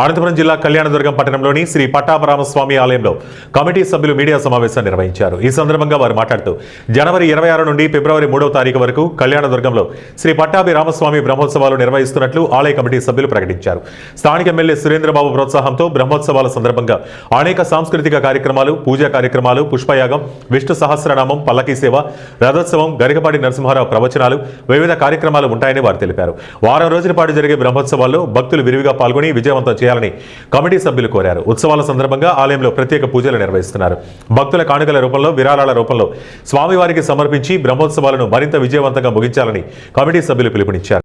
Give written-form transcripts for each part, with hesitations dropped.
అనంతపురం జిల్లా కళ్యాణదుర్గం పట్టణంలోని శ్రీ పట్టాభిరామస్వామి ఆలయంలో కమిటీ సభ్యులు మీడియా సమావేశం నిర్వహించారు. ఈ సందర్భంగా వారు మాట్లాడుతూ జనవరి 26 నుండి ఫిబ్రవరి 3వ తారీఖు వరకు కళ్యాణదుర్గంలో శ్రీ పట్టాభిరామస్వామి బ్రహ్మోత్సవాలు నిర్వహిస్తున్నట్లు ఆలయ కమిటీ సభ్యులు ప్రకటించారు. స్థానిక ఎమ్మెల్యే సురేంద్రబాబు ప్రోత్సాహంతో బ్రహ్మోత్సవాల సందర్భంగా అనేక సాంస్కృతిక కార్యక్రమాలు, పూజా కార్యక్రమాలు, పుష్పయాగం, విష్ణు సహస్రనామం, పల్లకీ సేవ, రథోత్సవం, గరికపాటి నరసింహారావు ప్రవచనాలు, వివిధ కార్యక్రమాలు ఉంటాయని వారు తెలిపారు. వారం రోజుల పాటు జరిగే బ్రహ్మోత్సవాల్లో భక్తులు విరివిగా పాల్గొని విజయవంతం చేయాలని కమిటీ సభ్యులు కోరారు. ఉత్సవాల సందర్భంగా ఆలయంలో ప్రత్యేక పూజలు నిర్వహిస్తున్నారు. భక్తుల కానుకల రూపంలో, విరాళాల రూపంలో స్వామివారికి సమర్పించి బ్రహ్మోత్సవాలను మరింత విజయవంతంగా ముగించాలని కమిటీ సభ్యులు పిలుపునిచ్చారు.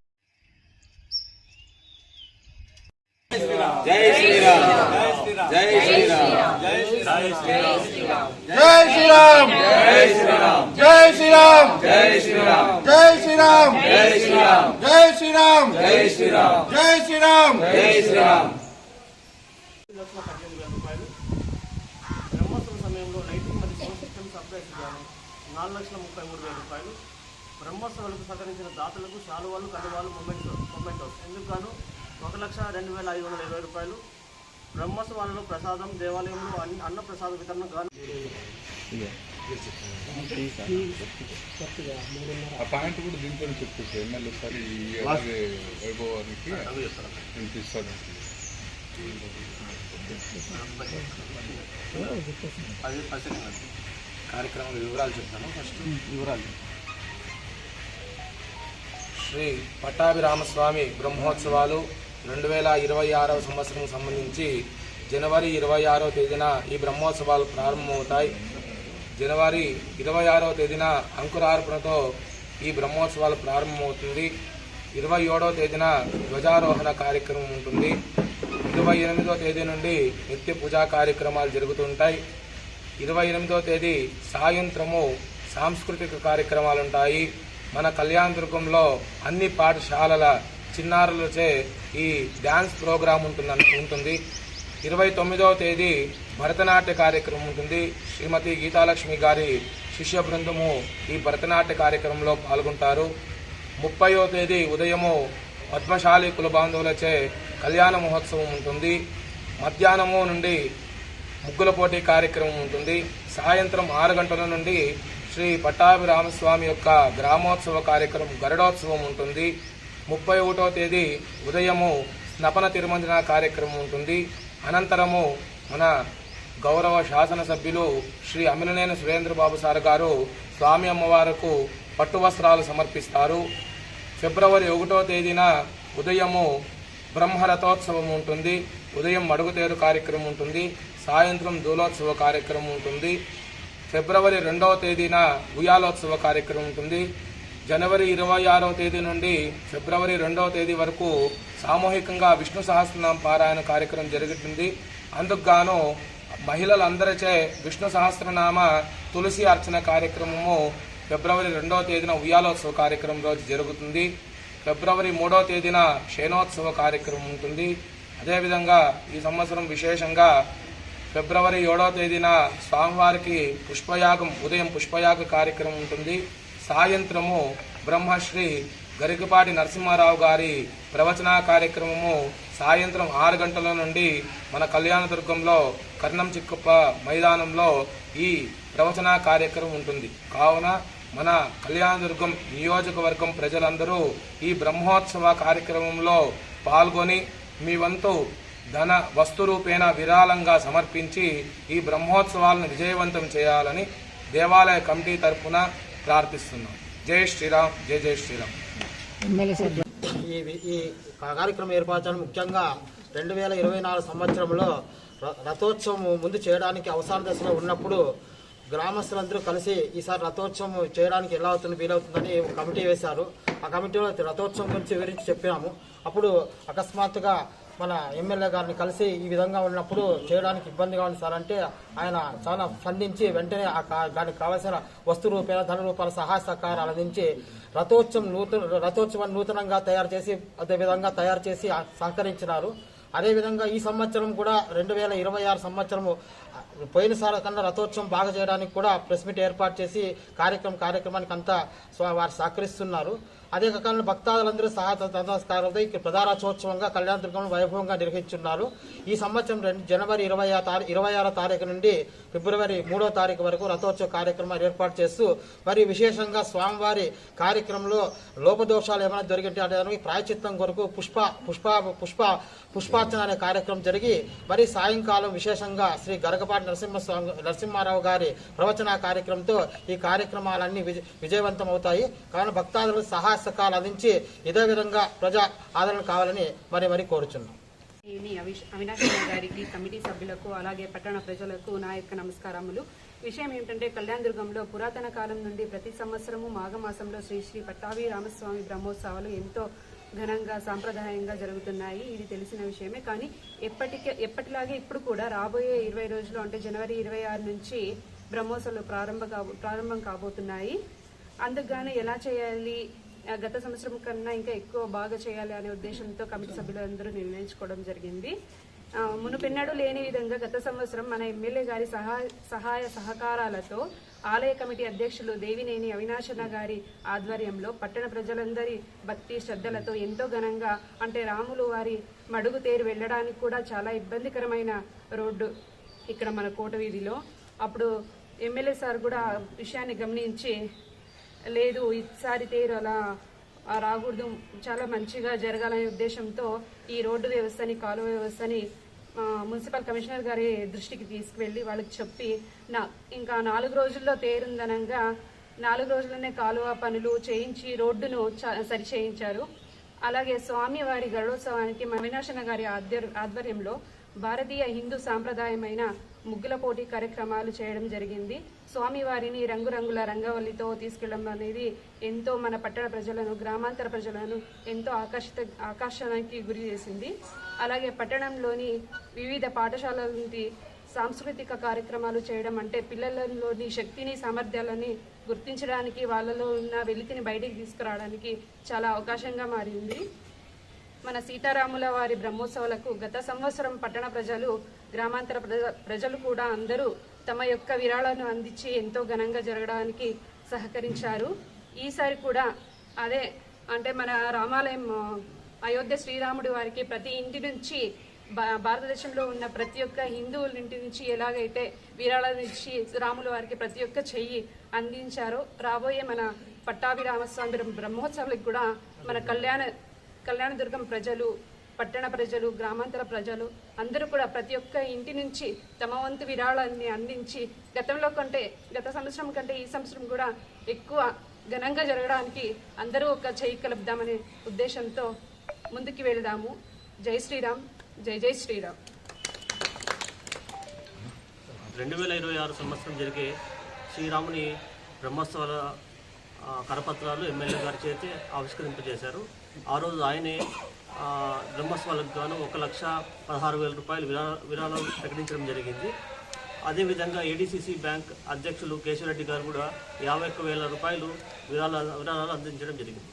బ్రహ్మోత్సవం సమయంలో లైటింగ్ మరియు సౌండ్ సిస్టమ్స్ అప్డేట్ గాను 4,33,000 రూపాయలు. బ్రహ్మోత్సవాలకు సహకరించిన దాతలకు శాలువాలు, కండువాలు, మొమెంటోస్ ఎందుకు గాను 1,02,520 రూపాయలు. బ్రహ్మోత్సవాలలో ప్రసాదం, దేవాలయంలో అన్న ప్రసాద వితరణ గాను పాయింట్ కూడా దీంతో చెప్పేసి ఎమ్మెల్యే సార్ ఈ వైభవానికి ఇస్తాను. కార్యక్రమం వివరాలు చెప్తాను. ఫస్ట్ వివరాలు. శ్రీ పట్టాభిరామస్వామి బ్రహ్మోత్సవాలు 2026వ సంవత్సరం సంబంధించి జనవరి 26వ తేదీన ఈ బ్రహ్మోత్సవాలు ప్రారంభమవుతాయి. జనవరి 26వ తేదీన అంకురార్పణతో ఈ బ్రహ్మోత్సవాలు ప్రారంభమవుతుంది. 27వ తేదీన ధ్వజారోహణ కార్యక్రమం ఉంటుంది. 28వ తేదీ నుండి నిత్య పూజా కార్యక్రమాలు జరుగుతుంటాయి. 28వ తేదీ సాయంత్రము సాంస్కృతిక కార్యక్రమాలు ఉంటాయి. మన కళ్యాణదుర్గంలో అన్ని పాఠశాలల చిన్నారులచే ఈ డ్యాన్స్ ప్రోగ్రాం ఉంటుంది. 29వ తేదీ భరతనాట్య కార్యక్రమం ఉంటుంది. శ్రీమతి గీతాలక్ష్మి గారి శిష్య బృందము ఈ భరతనాట్య కార్యక్రమంలో పాల్గొంటారు. 30వ తేదీ ఉదయము పద్మశాలి కుల బాంధవులచే కళ్యాణ మహోత్సవం ఉంటుంది. మధ్యాహ్నము నుండి ముగ్గుల పోటీ కార్యక్రమం ఉంటుంది. సాయంత్రం 6 గంటల నుండి శ్రీ పట్టాభిరామస్వామి యొక్క గ్రామోత్సవ కార్యక్రమం గరుడోత్సవం ఉంటుంది. 31వ తేదీ ఉదయము స్నపన తిరుమంజన కార్యక్రమం ఉంటుంది. అనంతరము మన గౌరవ శాసనసభ్యులు శ్రీ అమిననేని సురేంద్రబాబు సార్ గారు స్వామి అమ్మవారికి పట్టు వస్త్రాలు సమర్పిస్తారు. ఫిబ్రవరి 1వ తేదీన ఉదయము బ్రహ్మరథోత్సవం ఉంటుంది. ఉదయం మడుగుతేరు కార్యక్రమం ఉంటుంది. సాయంత్రం దూలోత్సవ కార్యక్రమం ఉంటుంది. ఫిబ్రవరి 2వ తేదీన ఉయ్యాలోత్సవ కార్యక్రమం ఉంటుంది. జనవరి 26వ తేదీ నుండి ఫిబ్రవరి 2వ తేదీ వరకు సామూహికంగా విష్ణు సహస్రనామ పారాయణ కార్యక్రమం జరుగుతుంది. అందుకు గాను మహిళలందరిచే విష్ణు సహస్రనామ తులసి అర్చన కార్యక్రమము ఫిబ్రవరి 2వ తేదీన ఉయ్యాలోత్సవ కార్యక్రమం రోజు జరుగుతుంది. ఫిబ్రవరి 3వ తేదీన శయనోత్సవ కార్యక్రమం ఉంటుంది. అదేవిధంగా ఈ సంవత్సరం విశేషంగా ఫిబ్రవరి 7వ తేదీన స్వామివారికి పుష్పయాగం, ఉదయం పుష్పయాగ కార్యక్రమం ఉంటుంది. సాయంత్రము బ్రహ్మశ్రీ గరికపాటి నరసింహారావు గారి ప్రవచన కార్యక్రమము సాయంత్రం 6 గంటల నుండి మన కళ్యాణదుర్గంలో కర్ణం చిక్కుప్ప మైదానంలో ఈ ప్రవచన కార్యక్రమం ఉంటుంది. కావున మన కళ్యాణదుర్గం నియోజకవర్గం ప్రజలందరూ ఈ బ్రహ్మోత్సవ కార్యక్రమంలో పాల్గొని మీ వంతు ధన వస్తు రూపేణ విరాళంగా సమర్పించి ఈ బ్రహ్మోత్సవాలను విజయవంతం చేయాలని దేవాలయ కమిటీ తరఫున ప్రార్థిస్తున్నాం. జై శ్రీరామ్, జై జై శ్రీరామ్. ఈ కార్యక్రమం ఏర్పరచడం ముఖ్యంగా 2024 సంవత్సరంలో రథోత్సవం ముందు చేయడానికి అవసాన దశలో ఉన్నప్పుడు గ్రామస్తులందరూ కలిసి ఈసారి రథోత్సవం చేయడానికి ఎలా అవుతుంది, వీలవుతుందని కమిటీ వేశారు. ఆ కమిటీలో రథోత్సవం గురించి వివరించి చెప్పినాము. అప్పుడు అకస్మాత్తుగా మన ఎమ్మెల్యే గారిని కలిసి ఈ విధంగా ఉన్నప్పుడు చేయడానికి ఇబ్బందిగా ఉంది సార్ అంటే ఆయన చాలా స్పందించి వెంటనే దానికి కావాల్సిన వస్తు రూపాయల, ధన రూపాయల సహాయ సహకారాలు అందించి రథోత్సవం నూతనంగా తయారు చేసి సహకరించినారు. అదేవిధంగా ఈ సంవత్సరం కూడా 2026 సంవత్సరము పోయినసారి కన్నా రథోత్సవం బాగా చేయడానికి కూడా ప్రెస్ మీట్ ఏర్పాటు చేసి కార్యక్రమానికి అంతా వారు సహకరిస్తున్నారు. అదే కాకుండా భక్తాదులందరూ సహస్కారంతో ఇక్కడ ప్రధానోత్సవంగా కళ్యాణదుర్గంలో వైభవంగా నిర్వహించున్నారు. ఈ సంవత్సరం జనవరి 26వ తారీఖు నుండి ఫిబ్రవరి 3వ తారీఖు వరకు రథోత్సవ కార్యక్రమాలు ఏర్పాటు చేస్తూ మరి విశేషంగా స్వామివారి కార్యక్రమంలో లోపదోషాలు ఏమైనా జరిగింటే అంటే ప్రాయచిత్తం కొరకు పుష్పార్చన అనే కార్యక్రమం జరిగి మరి సాయంకాలం విశేషంగా శ్రీ గరగపాటి నరసింహారావు గారి ప్రవచన కార్యక్రమంతో ఈ కార్యక్రమాలన్నీ విజయవంతం అవుతాయి. కావున భక్తాదులకు సహాయ సహకారాలు అందించి ఇదే విధంగా ప్రజా ఆదరణ కావాలని మరి కోరుచున్నాం. అవినాష్ గారికి, కమిటీ సభ్యులకు, అలాగే పట్టణ ప్రజలకు నా యొక్క నమస్కారములు. విషయం ఏమిటంటే కళ్యాణదుర్గంలో పురాతన కాలం నుండి ప్రతి సంవత్సరము మాఘమాసంలో శ్రీ శ్రీ పట్టాభి రామస్వామి బ్రహ్మోత్సవాలు ఎంతో ఘనంగా సాంప్రదాయంగా జరుగుతున్నాయి. ఇది తెలిసిన విషయమే. కానీ ఎప్పటిలాగే ఇప్పుడు కూడా రాబోయే 20 రోజులు అంటే జనవరి 26 నుంచి బ్రహ్మోత్సవాలు ప్రారంభం కాబోతున్నాయి. అందుకుగాను ఎలా చేయాలి, గత సంవత్సరం కన్నా ఇంకా ఎక్కువ బాగా చేయాలి అనే ఉద్దేశంతో కమిటీ సభ్యులందరూ నిర్ణయించుకోవడం జరిగింది. మునుపెన్నడూ లేని విధంగా గత సంవత్సరం మన ఎమ్మెల్యే గారి సహాయ సహకారాలతో ఆలయ కమిటీ అధ్యక్షులు దేవినేని అవినాశన్న గారి ఆధ్వర్యంలో పట్టణ ప్రజలందరి భక్తి శ్రద్ధలతో ఎంతో ఘనంగా అంటే రాములు వారి మడుగు తేరు వెళ్ళడానికి కూడా చాలా ఇబ్బందికరమైన రోడ్డు ఇక్కడ మన కోట వీధిలో. అప్పుడు ఎమ్మెల్యే సార్ కూడా విషయాన్ని గమనించి లేదు ఈసారి తేరు అలా రాకూడదు, చాలా మంచిగా జరగాలనే ఉద్దేశంతో ఈ రోడ్డు వ్యవస్థని, కాలువ వ్యవస్థని మున్సిపల్ కమిషనర్ గారి దృష్టికి తీసుకువెళ్ళి వాళ్ళకి చెప్పి ఇంకా 4 రోజుల్లో తేరుందనంగా 4 రోజుల్లోనే కాలువ పనులు చేయించి రోడ్డును సరి చేయించారు. అలాగే స్వామివారి గరుడోత్సవానికి అవినాశన్న గారి ఆధ్వర్యంలో భారతీయ హిందూ సాంప్రదాయమైన ముగ్గుల పోటీ కార్యక్రమాలు చేయడం జరిగింది. స్వామివారిని రంగురంగుల రంగవల్లితో తీసుకెళ్లడం అనేది ఎంతో మన పట్టణ ప్రజలను, గ్రామాంతర ప్రజలను ఎంతో ఆకర్షణకి గురి చేసింది. అలాగే పట్టణంలోని వివిధ పాఠశాలల నుండి సాంస్కృతిక కార్యక్రమాలు చేయడం అంటే పిల్లలలోని శక్తిని, సామర్థ్యాలని గుర్తించడానికి, వాళ్ళలో ఉన్న వెలితిని బయటికి తీసుకురావడానికి చాలా అవకాశంగా మారింది. మన సీతారాముల వారి బ్రహ్మోత్సవాలకు గత సంవత్సరం పట్టణ ప్రజలు, గ్రామాంతర ప్రజలు కూడా అందరూ తమ యొక్క విరాళాలను అందించి ఎంతో ఘనంగా జరగడానికి సహకరించారు. ఈసారి కూడా అదే అంటే మన రామాలయం అయోధ్య శ్రీరాముడి వారికి ప్రతి ఇంటి నుంచి భారతదేశంలో ఉన్న ప్రతి ఒక్క హిందువుల ఇంటి నుంచి ఎలాగైతే విరాళాలు ఇచ్చి రాముల వారికి ప్రతి ఒక్క చెయ్యి అందించారో రాబోయే మన పట్టాభి రామస్వామి బ్రహ్మోత్సవాలకు కూడా మన కళ్యాణదుర్గం ప్రజలు, పట్టణ ప్రజలు, గ్రామాంతర ప్రజలు అందరూ కూడా ప్రతి ఒక్క ఇంటి నుంచి తమ వంతు విరాళాన్ని అందించి గత సంవత్సరం కంటే ఈ సంవత్సరం కూడా ఎక్కువ ఘనంగా జరగడానికి అందరూ ఒక చెయ్యి కలుపుదామనే ఉద్దేశంతో ముందుకు వెళదాము. జై శ్రీరామ్, జై జై శ్రీరామ్. 2026 సంవత్సరం జరిగే శ్రీరాముని బ్రహ్మోత్సవాల కరపత్రాలు ఎమ్మెల్యే గారి చేతి ఆవిష్కరింపజేశారు. ఆ రోజు ఆయనే బ్రహ్మోత్సవాలకు గాను 1,16,000 రూపాయలు విరాళాలు ప్రకటించడం జరిగింది. అదేవిధంగా ఏడీసీసీ బ్యాంక్ అధ్యక్షులు కేశవరెడ్డి గారు కూడా 51,000 రూపాయలు విరాళాలు అందించడం జరిగింది.